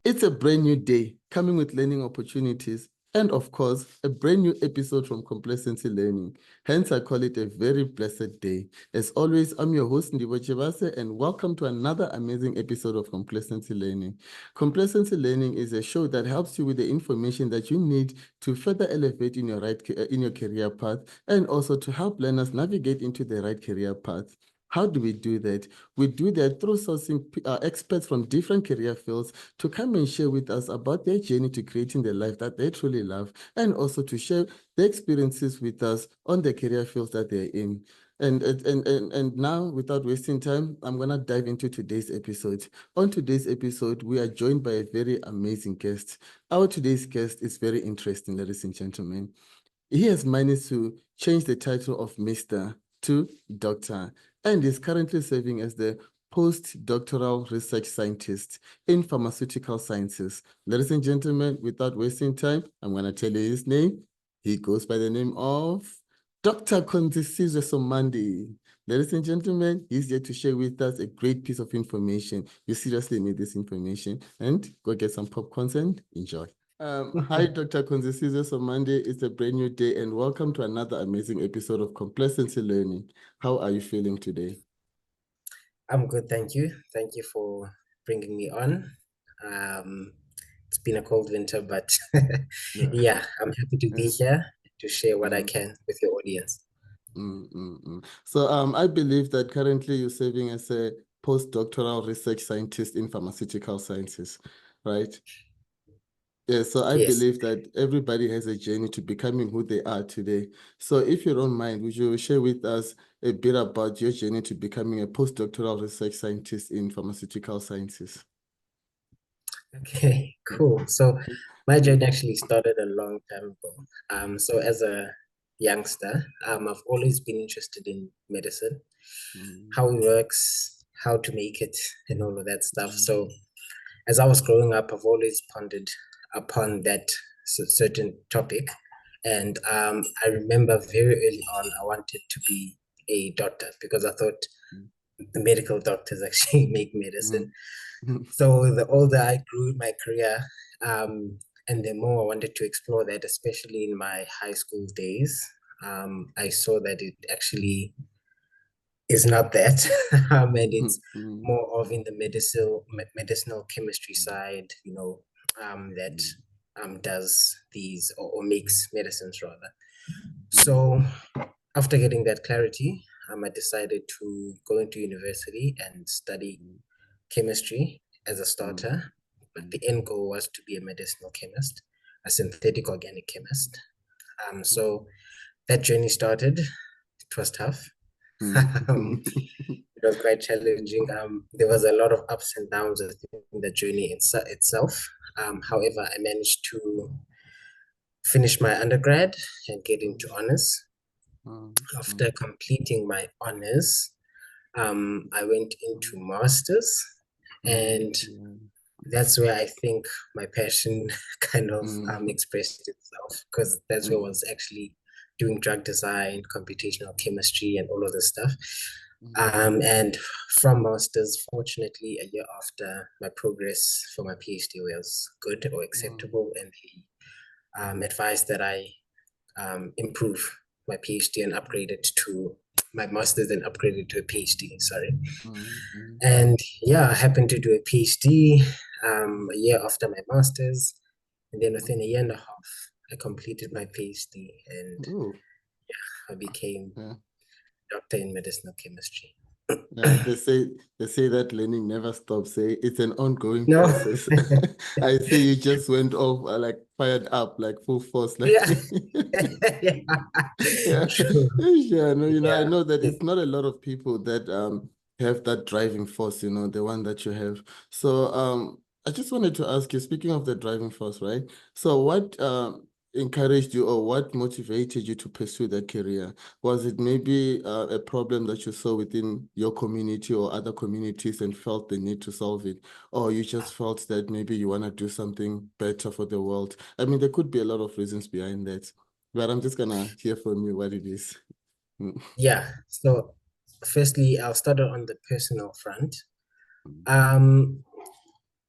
It's a brand new day coming with learning opportunities and, of course, a brand new episode from Complacency Learning. Hence, I call it a very blessed day. As always, I'm your host, Ndibo Chebase, and welcome to another amazing episode of Complacency Learning. Complacency Learning is a show that helps you with the information that you need to further elevate in your career path and also to help learners navigate into the right career path. How do we do that? We do that through sourcing experts from different career fields to come and share with us about their journey to creating the life that they truly love, and also to share their experiences with us on the career fields that they're in. And now, without wasting time, I'm going to dive into today's episode. On today's episode, we are joined by a very amazing guest. Our today's guest is very interesting, ladies and gentlemen. He has managed to change the title of Mr. to Doctor and is currently serving as the Postdoctoral Research Scientist in Pharmaceutical Sciences. Ladies and gentlemen, without wasting time, I'm going to tell you his name. He goes by the name of Dr. Khonzisizwe Somandi. Ladies and gentlemen, he's here to share with us a great piece of information. You seriously need this information. And go get some popcorns and enjoy. Hi, Dr. Khonzisizwe Somandi. It's a brand new day and welcome to another amazing episode of Complacency Learning. How are you feeling today? I'm good, thank you. Thank you for bringing me on. It's been a cold winter, but yeah, I'm happy to be here to share what I can with your audience. So I believe that currently you're serving as a postdoctoral research scientist in pharmaceutical sciences, right? Yeah, so I Yes. believe that everybody has a journey to becoming who they are today. So if you don't mind, would you share with us a bit about your journey to becoming a postdoctoral research scientist in pharmaceutical sciences? Okay, cool. So my journey actually started a long time ago. So as a youngster, I've always been interested in medicine, how it works, how to make it, and all of that stuff. So as I was growing up, I've always pondered upon that certain topic. And I remember very early on, I wanted to be a doctor because I thought the medical doctors actually make medicine. So the older I grew in my career, and the more I wanted to explore that, especially in my high school days, I saw that it actually is not that, and it's more of in the medicinal chemistry side, that does these or makes medicines rather. So after getting that clarity, I decided to go into university and study chemistry as a starter. But the end goal was to be a medicinal chemist, a synthetic organic chemist. So that journey started. It was tough. It was quite challenging. There was a lot of ups and downs in the journey itself. However, I managed to finish my undergrad and get into honors. After completing my honors, I went into masters, and that's where I think my passion kind of expressed itself, because that's where I was actually doing drug design, computational chemistry, and all of this stuff. And from masters, fortunately, a year after, my progress for my PhD was good or acceptable, and he advised that I improve my PhD and upgraded to my master's and upgraded to a PhD, sorry. And yeah, I happened to do a PhD a year after my master's. And then within a year and a half, I completed my PhD and I became doctor in medicinal chemistry. Yeah, they say that learning never stops. It's an ongoing process. I see you just went off like fired up, like full force. Like yeah. Yeah, no, I know that it's not a lot of people that have that driving force, the one that you have. So I just wanted to ask you, speaking of the driving force, right? So what encouraged you or what motivated you to pursue that career? Was it maybe a problem that you saw within your community or other communities and felt the need to solve it? Or you just felt that maybe you want to do something better for the world? I mean, there could be a lot of reasons behind that, but I'm just going to hear from you what it is. Yeah. So firstly, I'll start on the personal front.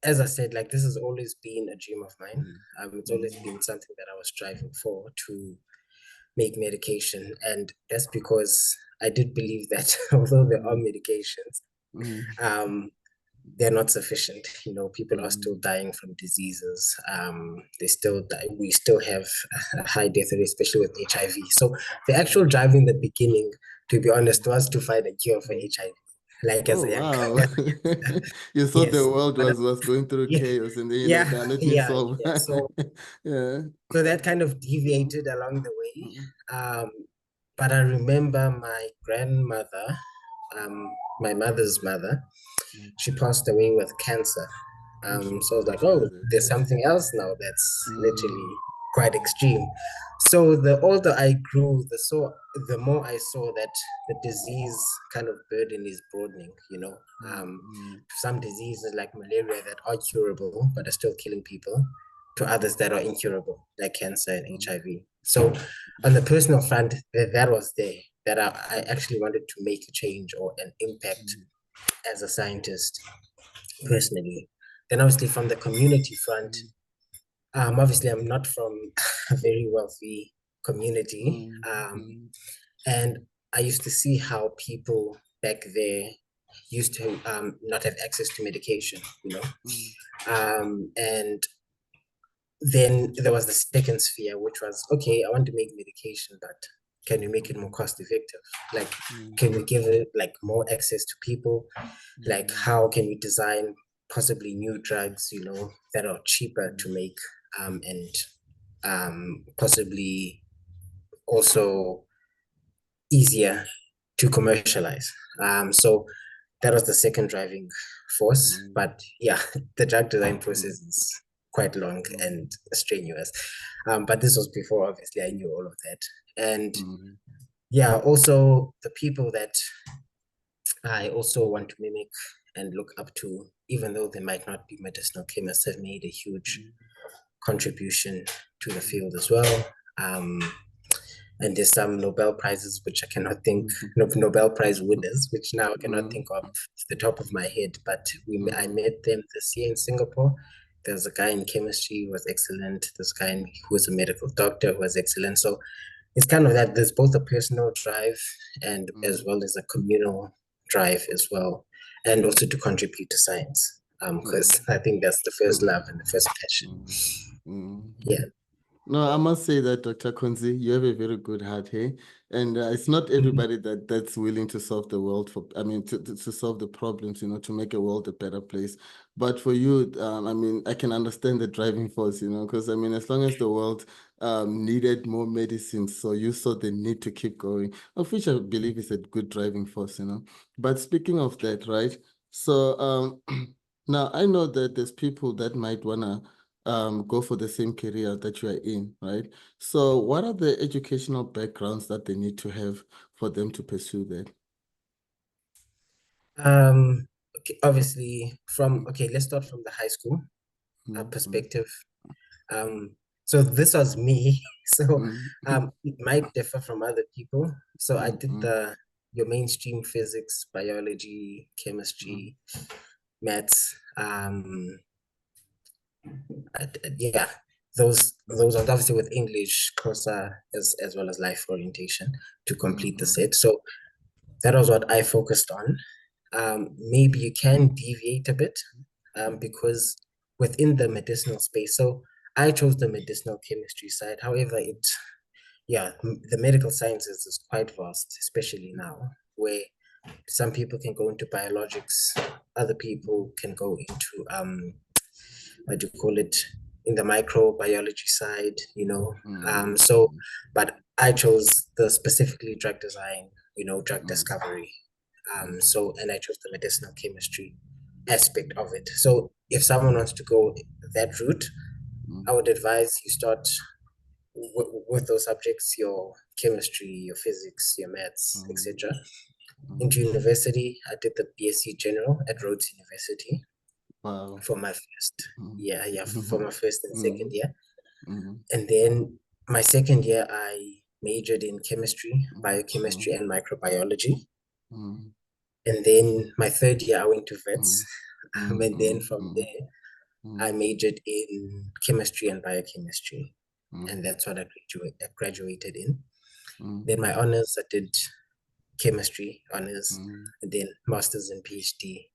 as I said, like this has always been a dream of mine. It's always been something that I was striving for, to make medication. And that's because I did believe that although there are medications, they're not sufficient. You know, people are still dying from diseases. They still die. We still have a high death rate, especially with HIV. So the actual drive in the beginning, to be honest, was to find a cure for HIV. Like as a young wow. You thought yes, the world was going through yeah, chaos, and then you're like, let me solve. So Yeah. so that kind of deviated along the way. But I remember my grandmother, my mother's mother, she passed away with cancer. So I was like, oh, there's something else now that's literally quite extreme. So the older I grew, the more I saw that the disease kind of burden is broadening, you know. Some diseases like malaria that are curable but are still killing people, to others that are incurable, like cancer and HIV. So on the personal front, that was there, that I actually wanted to make a change or an impact as a scientist personally. Then obviously from the community front, obviously I'm not from a very wealthy community. And I used to see how people back there used to not have access to medication, you know. And then there was the second sphere, which was, okay, I want to make medication, but can we make it more cost effective? Like, can we give it like more access to people? Like, how can we design possibly new drugs, you know, that are cheaper to make, and possibly also easier to commercialize. So that was the second driving force. But yeah, the drug design process is quite long and strenuous. But this was before, obviously, I knew all of that. And yeah, also the people that I also want to mimic and look up to, even though they might not be medicinal chemists, have made a huge contribution to the field as well. And there's some Nobel Prizes, which I cannot think, Nobel Prize winners, which now I cannot think of the top of my head, but I met them this year in Singapore. There's a guy in chemistry who was excellent. There's a guy who was a medical doctor who was excellent. So it's kind of that there's both a personal drive and as well as a communal drive as well, and also to contribute to science, because I think that's the first love and the first passion. Yeah. No, I must say that, Dr. Khonzi, you have a very good heart, hey? And it's not everybody that's willing to solve the world to solve the problems, you know, to make a world a better place. But for you, I can understand the driving force, you know, because, as long as the world needed more medicines, so you saw the need to keep going, of which I believe is a good driving force, you know. But speaking of that, right? So now I know that there's people that might want to go for the same career that you are in, right? So what are the educational backgrounds that they need to have for them to pursue that? Okay, obviously let's start from the high school perspective. So this was me. So it might differ from other people. So I did your mainstream physics, biology, chemistry, maths, yeah, those are obviously with English, Xhosa, as well as life orientation to complete the set. So that was what I focused on. Maybe you can deviate a bit because within the medicinal space, so I chose the medicinal chemistry side. However, the medical sciences is quite vast, especially now, where some people can go into biologics, other people can go into what do you call it, in the microbiology side, you know. But I chose the specifically drug design, you know, drug discovery. And I chose the medicinal chemistry aspect of it. So if someone wants to go that route, I would advise you start with those subjects, your chemistry, your physics, your maths, etc. Into university, I did the BSc General at Rhodes University. Wow. For my first for my first and second year. And then my second year, I majored in chemistry, biochemistry, and microbiology. And then my third year, I went to vets. And then from there, I majored in chemistry and biochemistry, and that's what I graduated in. Then my honors, I did chemistry honors, and then masters and PhD,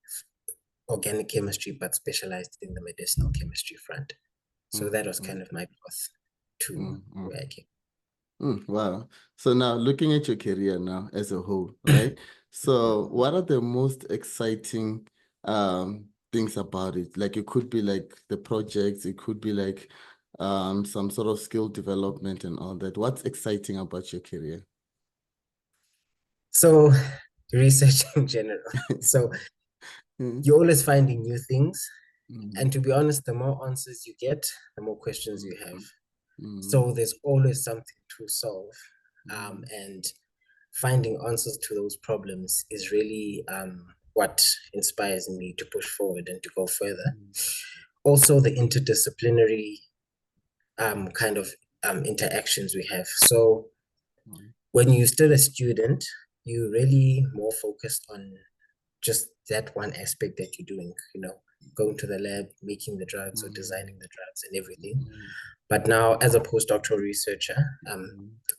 organic chemistry, but specialized in the medicinal chemistry front. So that was kind of my path to where I came. Wow. So now looking at your career now as a whole, right? So what are the most exciting things about it? Like, it could be like the projects, it could be like some sort of skill development and all that. What's exciting about your career? So research in general. So you're always finding new things. And to be honest, the more answers you get, the more questions you have. So there's always something to solve. And finding answers to those problems is really what inspires me to push forward and to go further. Also, the interdisciplinary kind of interactions we have. So when you're still a student, you're really more focused on just that one aspect that you're doing, going to the lab, making the drugs or designing the drugs and everything. But now as a postdoctoral researcher,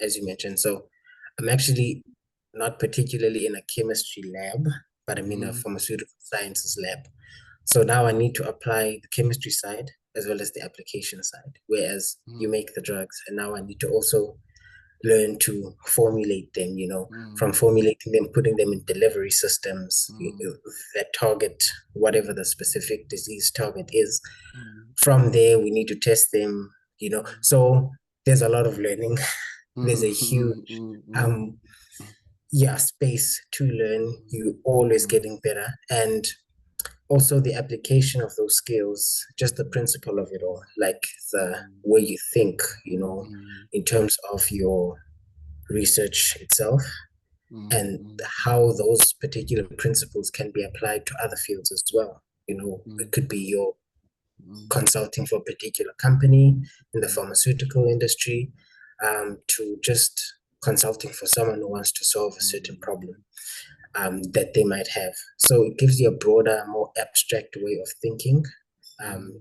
as you mentioned, so I'm actually not particularly in a chemistry lab, but I'm in a pharmaceutical sciences lab. So now I need to apply the chemistry side as well as the application side, whereas you make the drugs, and now I need to also learn to formulate them, from formulating them, putting them in delivery systems that target whatever the specific disease target is. From there, we need to test them, so there's a lot of learning. There's a huge space to learn. You're always getting better. And also the application of those skills, just the principle of it all, like the way you think, in terms of your research itself, and how those particular principles can be applied to other fields as well. It could be you're consulting for a particular company in the pharmaceutical industry, to just consulting for someone who wants to solve a certain problem that they might have. So it gives you a broader, more abstract way of thinking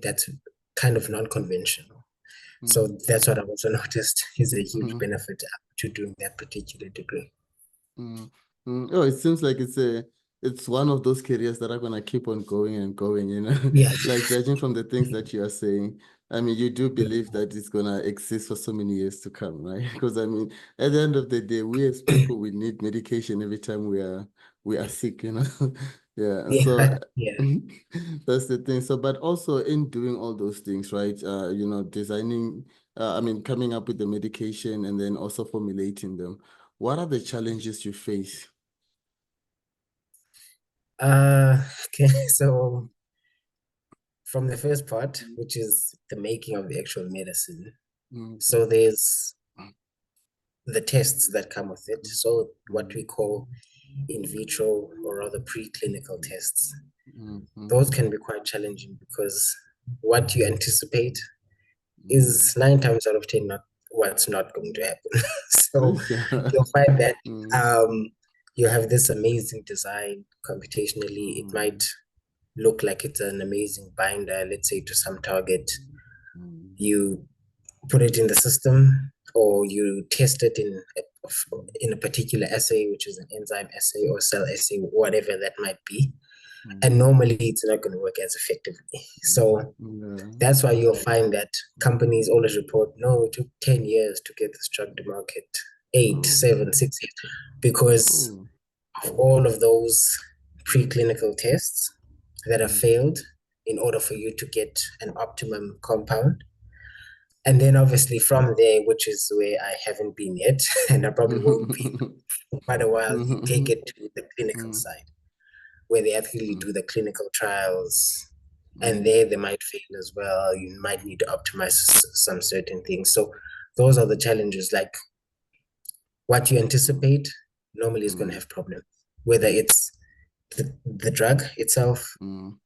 that's kind of non-conventional. So that's what I've also noticed is a huge benefit to doing that particular degree. Oh, it seems like it's one of those careers that are gonna keep on going and going, Yeah. like judging from the things that you are saying. I mean, you do believe that it's gonna exist for so many years to come, right? Because I mean, at the end of the day, we as people, we need medication every time we are sick, Yeah. So that's the thing. So, but also in doing all those things, right? Designing, I mean, coming up with the medication and then also formulating them. What are the challenges you face? Okay, so from the first part, which is the making of the actual medicine, so there's the tests that come with it. So what we call in vitro, or rather preclinical tests. Those can be quite challenging because what you anticipate is 9 times out of 10 not what's not going to happen. So you'll find that you have this amazing design computationally. It might look like it's an amazing binder, let's say, to some target. You put it in the system, or you test it in a particular assay, which is an enzyme assay or cell assay, whatever that might be. And normally it's not going to work as effectively. So that's why you'll find that companies always report, no, it took 10 years to get this drug to market, 8, 7, 6 years, because of all of those preclinical tests that have failed in order for you to get an optimum compound. And then obviously from there, which is where I haven't been yet, and I probably won't be for quite a while, you take it to the clinical side, where they actually do the clinical trials. And there they might fail as well. You might need to optimize some certain things. So those are the challenges. Like, what you anticipate normally is going to have problems, whether it's the drug itself,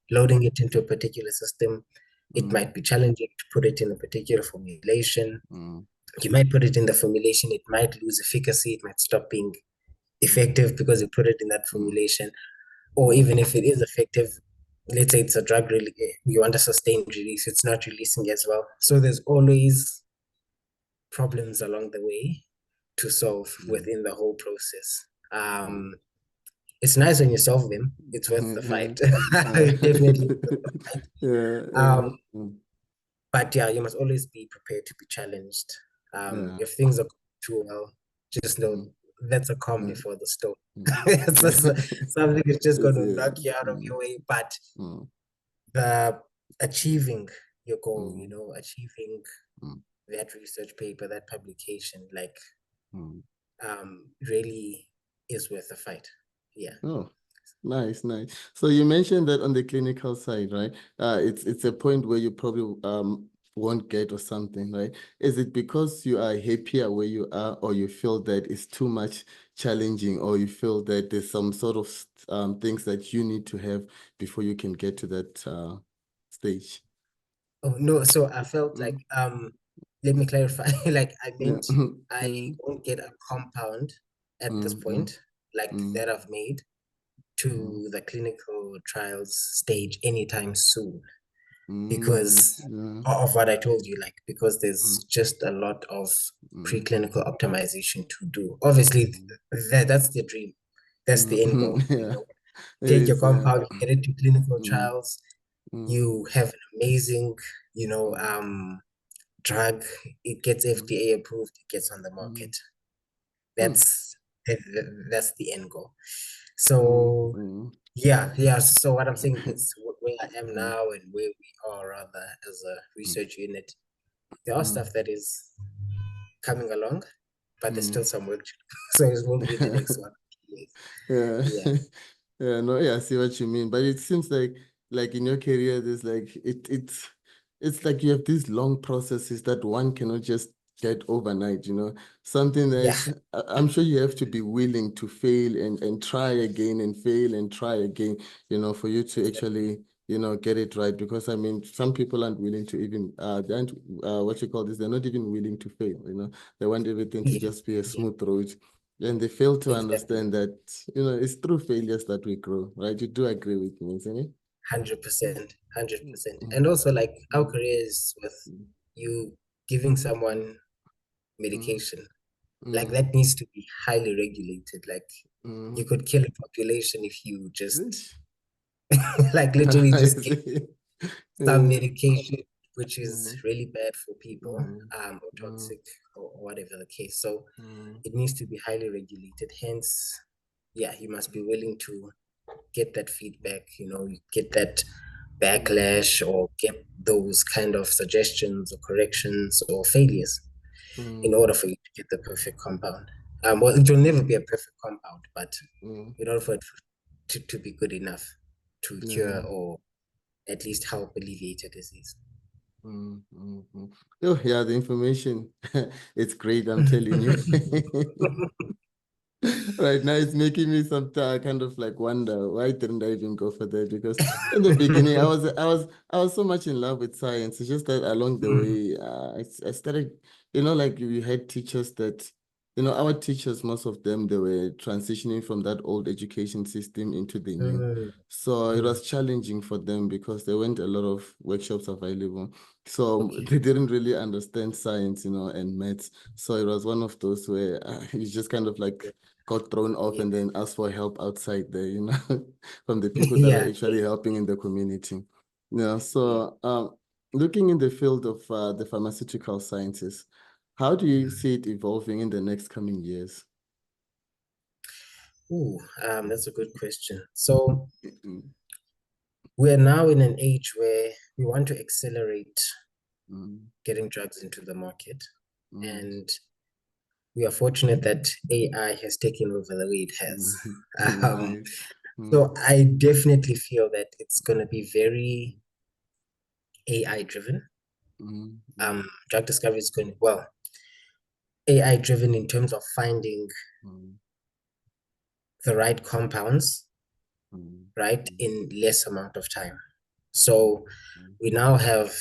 loading it into a particular system. It might be challenging to put it in a particular formulation. You might put it in the formulation, it might lose efficacy, it might stop being effective because you put it in that formulation. Or even if it is effective, let's say it's a drug, really, you want a sustained release, it's not releasing as well. So there's always problems along the way to solve within the whole process. It's nice when you solve them. It's worth the fight. Definitely worth the fight. But yeah, you must always be prepared to be challenged. If things are going too well, just know that's a calm before the storm. Something is just going to knock you out of your way. But the achieving your goal, you know, achieving that research paper, that publication, like really is worth the fight. Yeah. Oh, nice. So you mentioned that on the clinical side, right? It's a point where you probably won't get or something, right? Is it because you are happier where you are, or you feel that it's too much challenging, or you feel that there's some sort of things that you need to have before you can get to that stage? Oh no, so I felt like let me clarify. Like I meant I won't get a compound at this point, like that I've made to the clinical trials stage anytime soon, because of what I told you, like because there's just a lot of preclinical optimization to do. Obviously, that's the dream. That's the end goal. You know, take your compound, get it to clinical trials. You have an amazing, you know, drug. It gets FDA approved. It gets on the market. That's the end goal. So yeah. So what I'm saying is where I am now and where we are rather as a research unit, there are stuff that is coming along, but there's still some work to do. So it won't be the next one. Yeah. I see what you mean. But it seems like in your career, there's like it's like you have these long processes that one cannot just get overnight, you know. Something that I'm sure you have to be willing to fail and try again and fail and try again, you know, for you to actually, you know, get it right. Because I mean, some people aren't willing to even they aren't what you call this, they're not even willing to fail, you know. They want everything to just be a smooth road. And they fail to understand that, you know, it's through failures that we grow, right? You do agree with me, isn't it? 100%. And also, like, our careers with you giving someone medication, like that needs to be highly regulated. Like, you could kill a population if you just like literally just give some medication which is really bad for people, or toxic, or whatever the case. So it needs to be highly regulated. Hence, yeah, you must be willing to get that feedback, you know, get that backlash, or get those kind of suggestions or corrections or failures in order for you to get the perfect compound. Well, it will never be a perfect compound, but in order for it to be good enough to cure or at least help alleviate a disease. Oh yeah, the information, it's great, I'm telling you. Right now, it's making me kind of like wonder, why didn't I even go for that? Because in the beginning, I was so much in love with science. It's just that along the way, I started, you know, like we had teachers that, you know, our teachers, most of them, they were transitioning from that old education system into the new. So it was challenging for them because there weren't a lot of workshops available. So they didn't really understand science, you know, and maths. So it was one of those where you just kind of like got thrown off and then asked for help outside there, you know, from the people that are actually helping in the community. Yeah. So looking in the field of the pharmaceutical sciences, how do you see it evolving in the next coming years? That's a good question. So we're now in an age where we want to accelerate getting drugs into the market. And we are fortunate that AI has taken over the way it has. So I definitely feel that it's going to be very AI driven. Drug discovery is going, well, AI driven in terms of finding the right compounds, right, in less amount of time. So we now have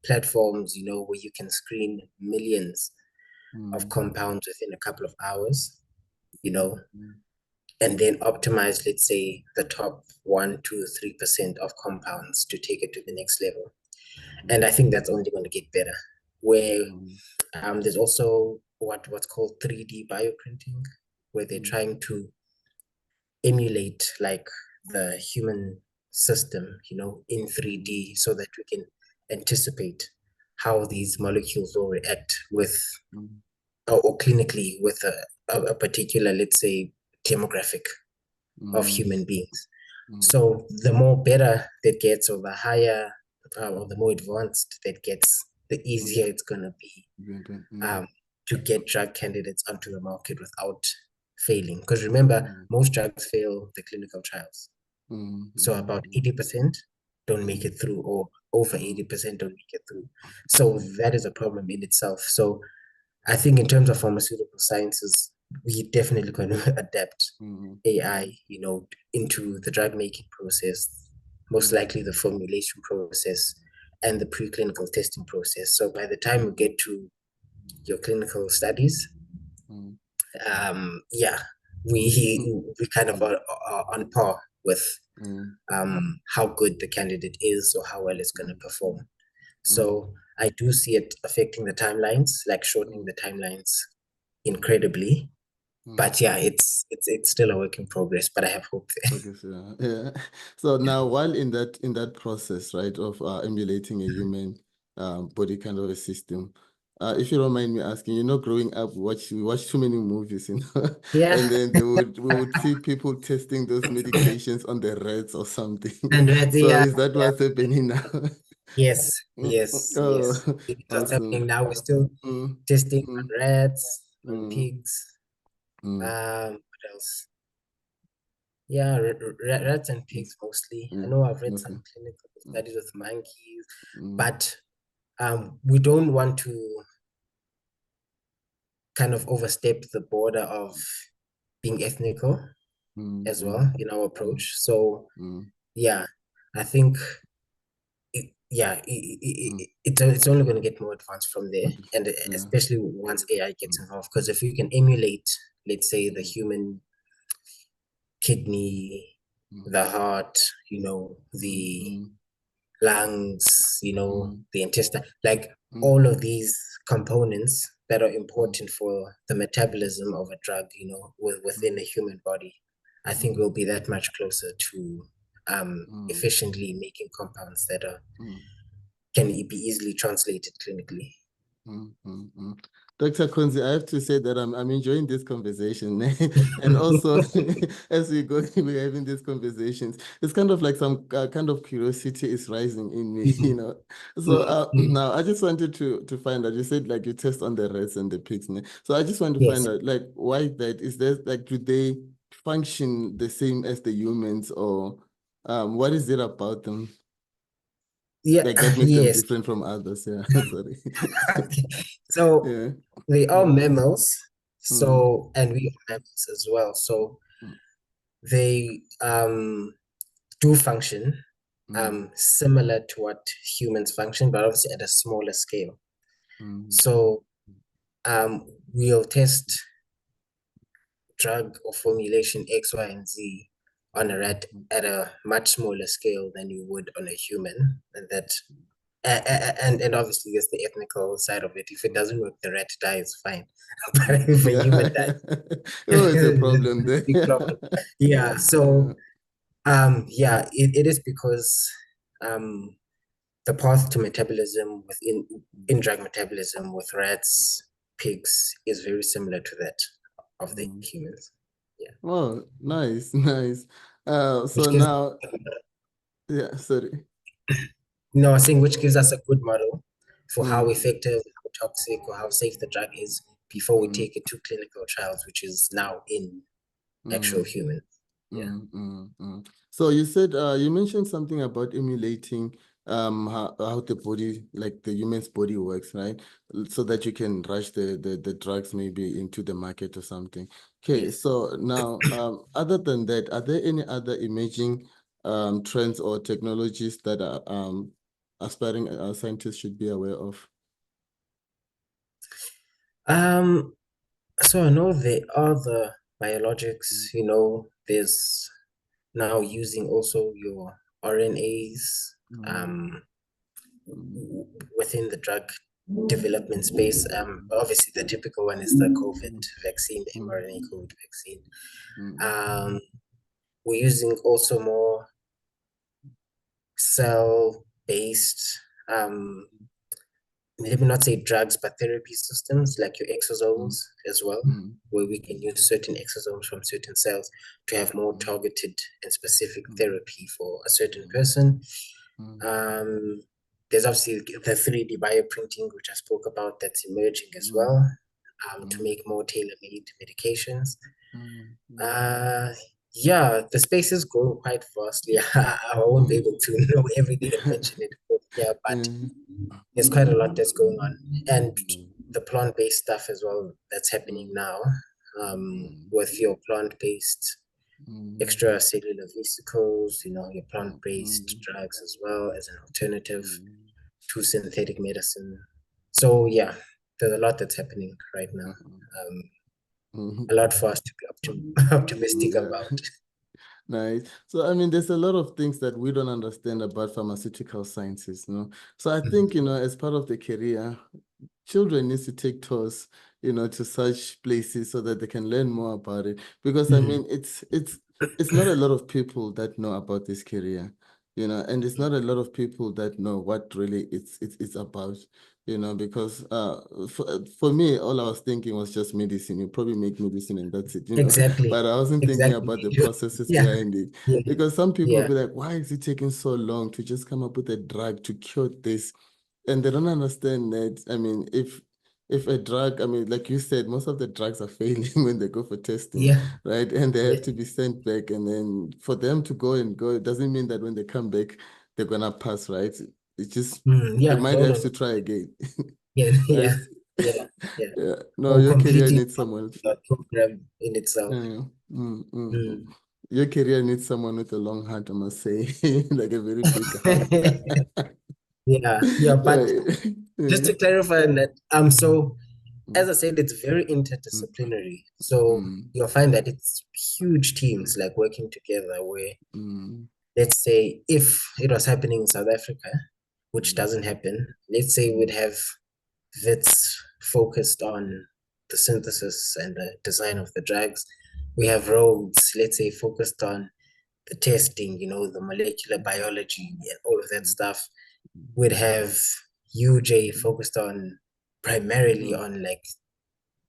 platforms, you know, where you can screen millions of compounds within a couple of hours, you know. and then optimize, let's say, the top 1, 2, 3% of compounds to take it to the next level. And I think that's only going to get better. Where there's also what's called 3D bioprinting, where they're trying to emulate like the human system, in 3D, so that we can anticipate how these molecules will react with or clinically with a particular, let's say, demographic of human beings. So the more better that gets, or the higher or the more advanced that gets, the easier it's going to be to get drug candidates onto the market without failing. Because remember, most drugs fail the clinical trials. So about 80% don't make it through, or over 80% don't make it through. So that is a problem in itself. So I think in terms of pharmaceutical sciences, we definitely going to adapt AI, into the drug making process, most likely the formulation process and the preclinical testing process. So by the time we get to your clinical studies, we kind of are on par with how good the candidate is, or how well it's going to perform. So I do see it affecting the timelines, like shortening the timelines incredibly. But yeah, it's still a work in progress, but I have hope there. Yeah. So now, while in that process, right, of emulating a human body kind of a system, if you don't mind me asking, growing up, we watched too many movies, Yeah. and then we would see people testing those medications on the rats or something. And So is that what's happening now? Yes, yes, yes. It's what's happening now. We're still testing on rats, on pigs. What else? Yeah, rats and pigs mostly. I know I've read some clinical studies with monkeys, but we don't want to kind of overstep the border of being ethnical as well in our approach. So yeah, I think it's only going to get more advanced from there, and especially once AI gets involved. Because if you can emulate, let's say, the human kidney, the heart, the lungs, the intestine, like all of these components that are important for the metabolism of a drug, within a human body, I think we'll be that much closer to efficiently making compounds that can be easily translated clinically. Dr. Khonzi, I have to say that I'm enjoying this conversation. And also, as we go, we're having these conversations, it's kind of like some kind of curiosity is rising in me, So now I just wanted to find out, you said like you test on the rats and the pigs. So I just want to find out, like, why that? Is there, like, do they function the same as the humans, or what is it about them? Yeah, like that makes them different from others. Yeah, sorry. Okay. So they are mammals. So and we are mammals as well. So they do function similar to what humans function, but obviously at a smaller scale. So we'll test drug or formulation X, Y, and Z on a rat at a much smaller scale than you would on a human, and that and obviously there's the ethical side of it. If it doesn't work, the rat dies, fine. But if a human dies, it's a problem there. Big problem. Yeah. So it is because the path to metabolism in drug metabolism with rats, pigs is very similar to that of the humans. Yeah. Oh, nice, nice. So now, yeah, sorry. No, I was saying which gives us a good model for how effective, how toxic, or how safe the drug is before we take it to clinical trials, which is now in actual humans. Yeah. So you said you mentioned something about emulating how the body, like the human's body works, right? So that you can rush the drugs maybe into the market or something. Okay, Yes. so now other than that, are there any other emerging trends or technologies that are aspiring scientists should be aware of? So I know there are the biologics, you know, there's now using also your RNAs within the drug development space. Obviously, the typical one is the COVID vaccine, the mRNA COVID vaccine. We're using also more cell-based, let me not say drugs, but therapy systems like your exosomes as well, where we can use certain exosomes from certain cells to have more targeted and specific therapy for a certain person. There's obviously the 3D bioprinting, which I spoke about, that's emerging as well, to make more tailor-made medications. Yeah, the space is growing quite vastly. I won't be able to know everything and mention it here, but there's quite a lot that's going on. And the plant-based stuff as well that's happening now, with your plant-based extracellular vesicles, you know, your plant-based drugs as well as an alternative to synthetic medicine. So yeah, there's a lot that's happening right now. A lot for us to be optimistic about. Nice. So, I mean, there's a lot of things that we don't understand about pharmaceutical sciences, you know. So I think, you know, as part of the career, children need to take tours, you know, to such places so that they can learn more about it. Because I mean, it's not a lot of people that know about this career, you know, and it's not a lot of people that know what really it's about, you know, because for me, all I was thinking was just medicine. You probably make medicine and that's it, you know. Exactly. But I wasn't thinking about the processes behind it. Because some people will be like, why is it taking so long to just come up with a drug to cure this? And they don't understand that. I mean, if a drug, I mean, like you said, most of the drugs are failing when they go for testing, right? And they have to be sent back. And then for them to go, it doesn't mean that when they come back, they're gonna pass, right? It's just they might have to try again. Yeah. No, or your career needs someone. Program in itself. Your career needs someone with a long heart, I must say, like a very big heart. Yeah, but just to clarify on that, so as I said, it's very interdisciplinary. So you'll find that it's huge teams like working together where, let's say, if it was happening in South Africa, which doesn't happen, let's say we'd have vets focused on the synthesis and the design of the drugs. We have roads, let's say, focused on the testing, you know, the molecular biology and all of that stuff. We'd have UJ focused on primarily on like,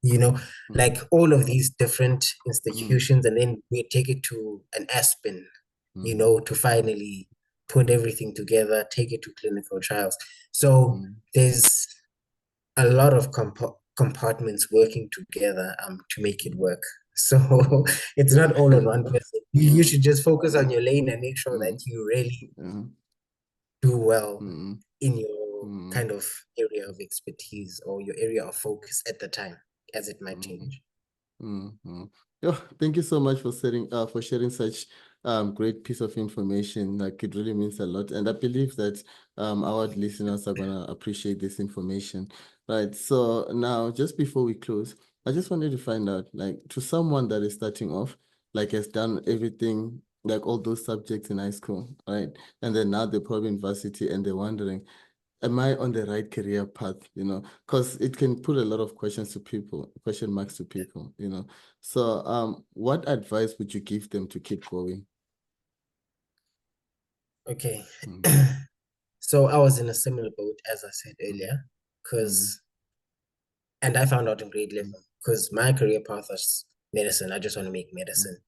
you know, like all of these different institutions, and then we take it to an Aspen, you know, to finally put everything together, take it to clinical trials. So there's a lot of compartments working together to make it work. So it's not all on one person. You should just focus on your lane and make sure that you really do well in your kind of area of expertise or your area of focus at the time, as it might change. Yeah, thank you so much for sharing such great piece of information. Like, it really means a lot, and I believe that our listeners are gonna appreciate this information. Right. So now, just before we close, I just wanted to find out, like, to someone that is starting off, like, has done everything, like all those subjects in high school, right? And then now they're probably in varsity and they're wondering, am I on the right career path? You know, because it can put a lot of question marks to people, you know. So what advice would you give them to keep going? Okay. So I was in a similar boat, as I said earlier, and I found out in grade 11, because my career path was medicine. I just want to make medicine.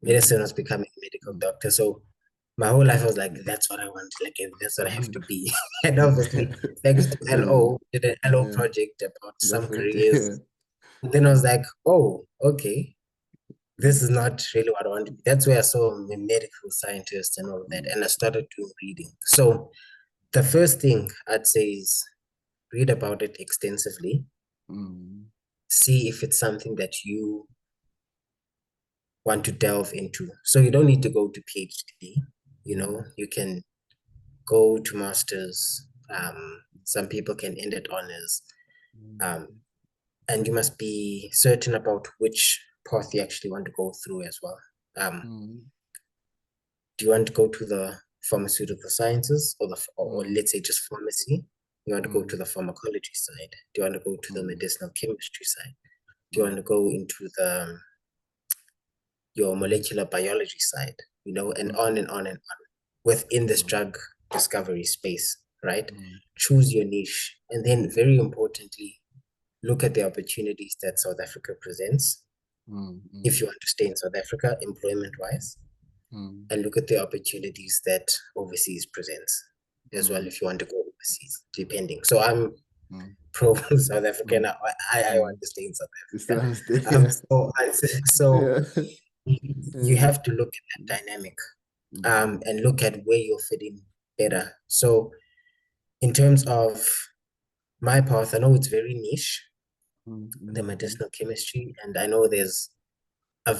Medicine was becoming a medical doctor. So my whole life I was like, that's what I want. Like, that's what I have to be. And obviously, thanks to LO, did an LO project about some careers. And then I was like, oh, okay, this is not really what I want to be. That's where I saw the medical scientist and all of that. And I started doing reading. So the first thing I'd say is read about it extensively. See if it's something that you want to delve into. So you don't need to go to PhD, you know, you can go to masters. Some people can end at honors. And you must be certain about which path you actually want to go through as well. Do you want to go to the pharmaceutical sciences or let's say just pharmacy? You want to go to the pharmacology side? Do you want to go to the medicinal chemistry side? Do you want to go into your molecular biology side? You know, and on and on and on within this drug discovery space, right? Choose your niche, and then very importantly, look at the opportunities that South Africa presents. If you want to stay in South Africa, employment-wise, and look at the opportunities that overseas presents as well if you want to go overseas, depending. So I'm pro South African. I want to stay in South Africa. So you have to look at that dynamic and look at where you're fitting better. So in terms of my path, I know it's very niche, the medicinal chemistry, and I know there's a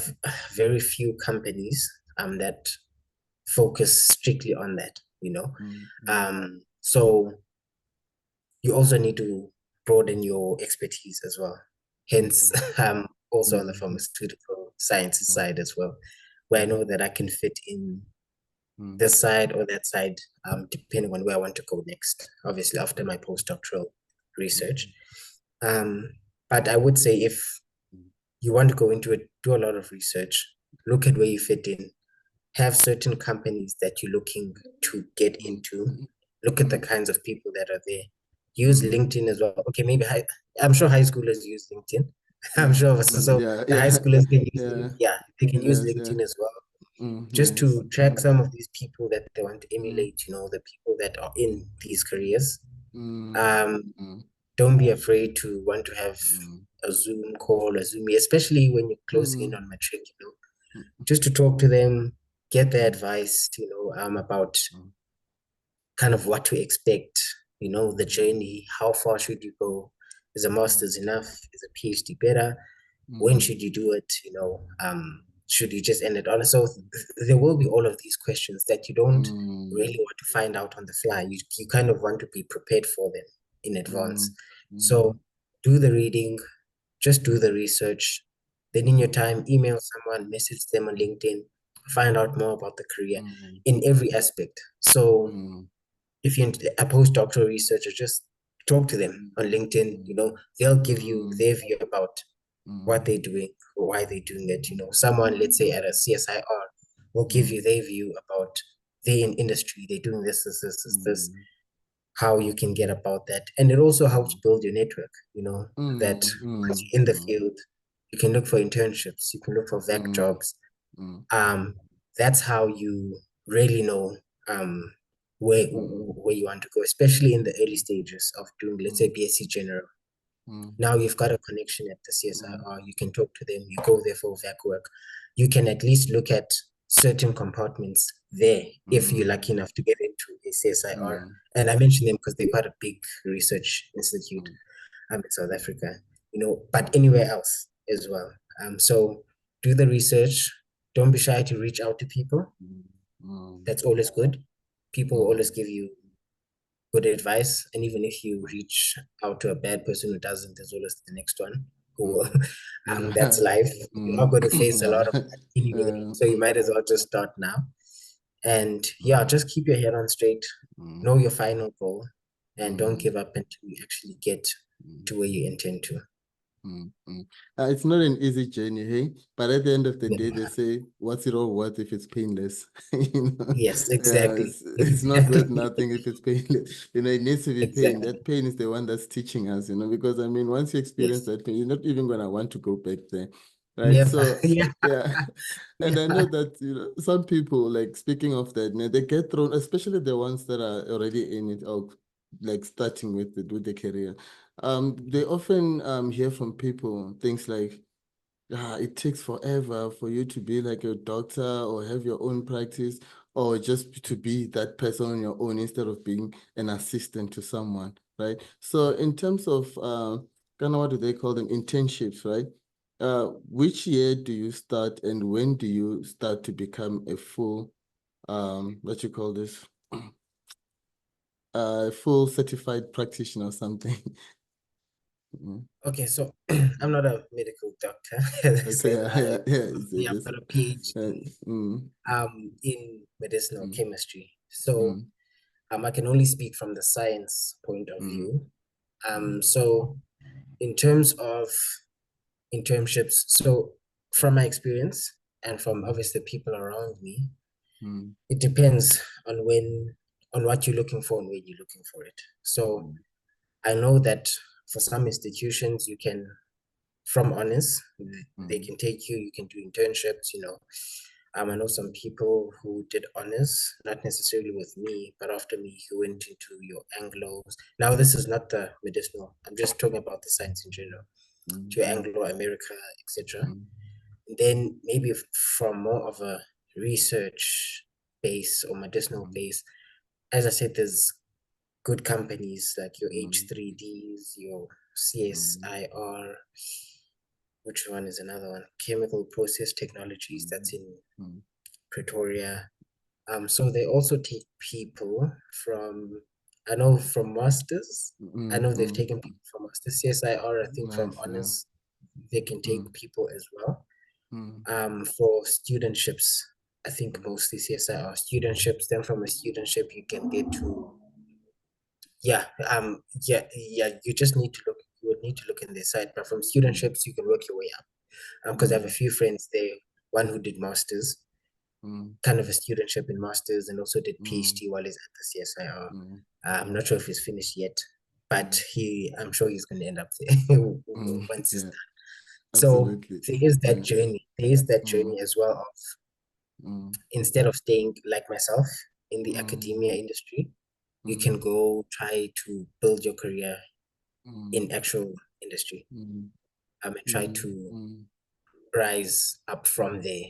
very few companies that focus strictly on that, you know. So you also need to broaden your expertise as well. Hence, also on the pharmaceutical sciences side as well, where I know that I can fit in this side or that side, depending on where I want to go next, obviously after my postdoctoral research. But I would say if you want to go into it, do a lot of research, look at where you fit in, have certain companies that you're looking to get into, look at the kinds of people that are there. Use LinkedIn as well. Okay, maybe I'm sure high schoolers use LinkedIn. I'm sure. The high schoolers can use they can use LinkedIn as well. Just to track some of these people that they want to emulate, you know, the people that are in these careers. Don't be afraid to want to have a Zoom call, a Zoom, especially when you're closing in on matric, you know, just to talk to them, get their advice, you know, about kind of what to expect, you know, the journey, how far should you go? Is a master's enough? Is a PhD better? When should you do it? You know, should you just end it on? So there will be all of these questions that you don't really want to find out on the fly. You kind of want to be prepared for them in advance. So do the reading, just do the research. Then in your time, email someone, message them on LinkedIn, find out more about the career in every aspect. So if you're a postdoctoral researcher, just talk to them on LinkedIn. You know, they'll give you their view about what they're doing or why they're doing it. You know, someone, let's say at a CSIR, will give you their view about they in industry, they're doing this, how you can get about that. And it also helps build your network, you know, that because you're in the field, you can look for internships, you can look for VAC jobs. That's how you really know where you want to go, especially in the early stages of doing, let's say, BSc General. Now you've got a connection at the CSIR, you can talk to them, you go there for VAC work. You can at least look at certain compartments there if you're lucky enough to get into a CSIR. And I mention them because they're quite a big research institute in South Africa, you know, but anywhere else as well. So do the research. Don't be shy to reach out to people. That's always good. People will always give you good advice. And even if you reach out to a bad person who doesn't, there's always the next one who that's life. You're not going to face a lot of that anyway. So you might as well just start now. And yeah, just keep your head on straight, know your final goal, and don't give up until you actually get to where you intend to. It's not an easy journey, hey? But at the end of the day, they say, what's it all worth if it's painless? You know? Yes, exactly. It's not worth nothing if it's painless. You know, it needs to be pain. That pain is the one that's teaching us, you know, because I mean, once you experience that pain, you're not even going to want to go back there. Right. Never. So, yeah. And I know that, you know, some people, like speaking of that, you know, they get thrown, especially the ones that are already in it, or like starting with the career. They often hear from people things like, it takes forever for you to be like a doctor or have your own practice or just to be that person on your own instead of being an assistant to someone, right? So in terms of kind of what do they call them, internships, right? Which year do you start and when do you start to become a full, what you call this, full certified practitioner or something? Okay, so I'm not a medical doctor. As I said, I've got a PhD in medicinal chemistry. So I can only speak from the science point of view. So in terms of internships, so from my experience and from obviously people around me, it depends on what you're looking for and where you're looking for it. So I know that for some institutions, you can, from honors, they can take you, you can do internships, I know some people who did honors, not necessarily with me, but after me, who went into your Anglos. Now, this is not the medicinal, I'm just talking about the science in general, to Anglo America, etc. Then maybe from more of a research base or medicinal base, as I said, there's good companies like your H3Ds, your CSIR, which one is another one? Chemical Process Technologies, that's in Pretoria. So they also take people from, I know from masters. I know they've taken people from masters. CSIR, I think from honors, they can take people as well. For studentships, I think mostly CSIR studentships. Then from a studentship, you can get to yeah, you just need to look, you would need to look in their site, but from studentships you can work your way up. Because I have a few friends there, one who did masters, kind of a studentship in masters, and also did PhD while he's at the CSIR. I'm not sure if he's finished yet, but I'm sure he's going to end up there once he's done. Absolutely. So there is that journey. There is that journey as well of instead of staying like myself in the academia industry, you can go try to build your career in actual industry and try to rise up from there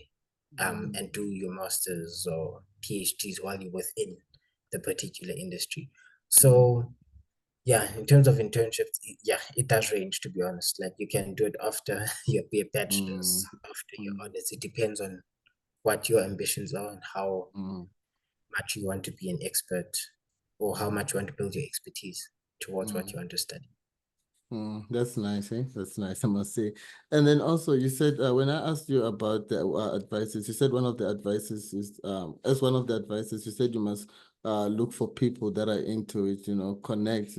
and do your masters or PhDs while you're within the particular industry. So yeah, in terms of internships, it does range, to be honest. Like you can do it after your bachelor's, after your honors. It depends on what your ambitions are and how much you want to be an expert or how much you want to build your expertise towards what you want to study. That's nice, eh? That's nice, I must say. And then also you said, when I asked you about the advices, you said one of the advices is, as one of the advices, you said you must look for people that are into it, connect,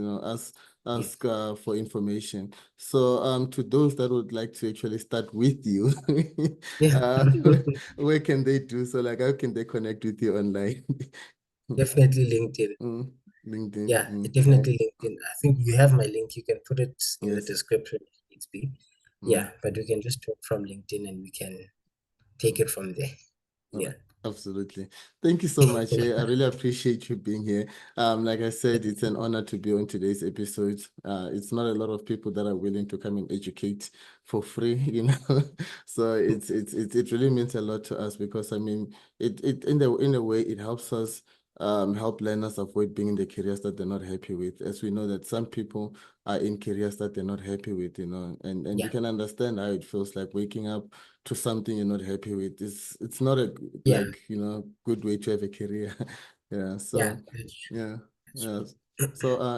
ask for information. So to those that would like to actually start with you, where can they do so? Like, how can they connect with you online? Definitely LinkedIn. LinkedIn. Yeah, definitely LinkedIn. I think you have my link. You can put it in the description if needs be. Yeah, but we can just talk from LinkedIn and we can take it from there. Yeah. Absolutely. Thank you so much. I really appreciate you being here. Like I said, it's an honor to be on today's episode. It's not a lot of people that are willing to come and educate for free, So it really means a lot to us because I mean it in a way it helps us help learners avoid being in the careers that they're not happy with. As we know that some people are in careers that they're not happy with, and we can understand how it feels like waking up to something you're not happy with. It's not a good way to have a career. So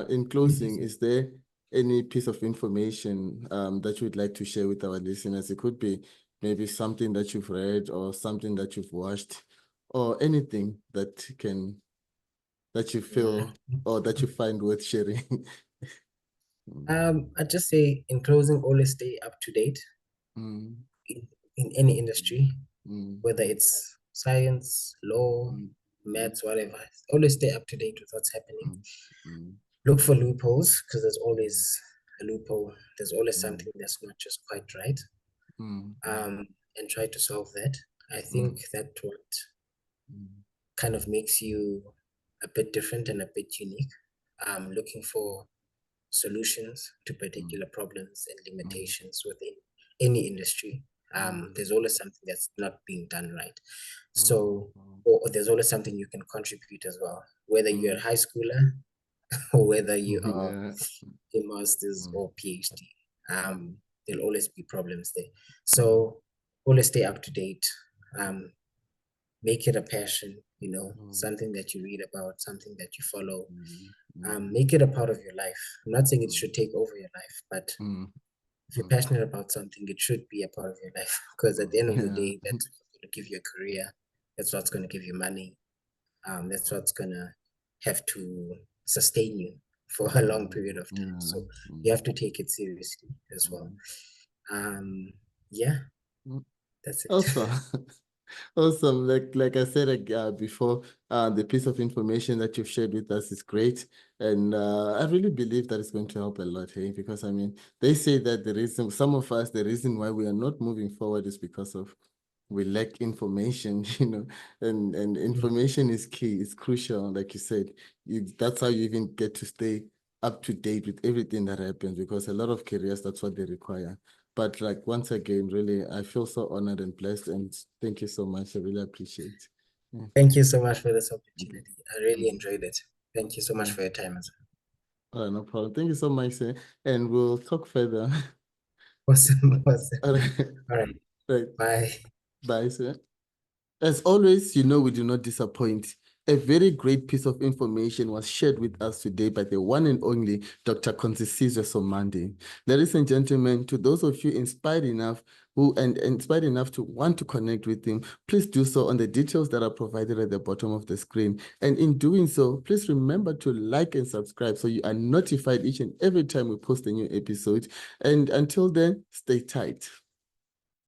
in closing, is there any piece of information that you would like to share with our listeners? It could be maybe something that you've read or something that you've watched or anything that you feel or that you find worth sharing. I'd just say in closing, always stay up to date in any industry, whether it's science, law, maths, whatever. Always stay up to date with what's happening. Look for loopholes because there's always a loophole. There's always something that's not just quite right. And try to solve that. I think that's what kind of makes you a bit different and a bit unique. Looking for solutions to particular problems and limitations within any industry. There's always something that's not being done right. So, or there's always something you can contribute as well, whether you're a high schooler or whether you are a master's or PhD. There'll always be problems there. So always stay up to date. Make it a passion, something that you read about, something that you follow. Make it a part of your life. I'm not saying it should take over your life, but if you're passionate about something, it should be a part of your life, because at the end of the day, that's what's going to give you a career. That's what's going to give you money. That's what's going to have to sustain you for a long period of time. So you have to take it seriously as well. Yeah, that's it. Awesome. Awesome. Like I said before, the piece of information that you've shared with us is great. And I really believe that it's going to help a lot, hey? Because, I mean, they say that the reason, some of us, the reason why we are not moving forward is because of we lack information, you know, and information is key, it's crucial, like you said. That's how you even get to stay up to date with everything that happens, because a lot of careers, that's what they require. But like, once again, really, I feel so honored and blessed, and thank you so much. I really appreciate it. Yeah. Thank you so much for this opportunity. I really enjoyed it. Thank you so much for your time as well. No problem. Thank you so much, sir. And we'll talk further. Awesome. Awesome. All right. All right. Right. Bye. Bye, sir. As always, you know we do not disappoint. A very great piece of information was shared with us today by the one and only Dr. Khonzisizwe Somandi. Ladies and gentlemen, to those of you inspired enough to want to connect with him, please do so on the details that are provided at the bottom of the screen. And in doing so, please remember to like and subscribe so you are notified each and every time we post a new episode. And until then, stay tight.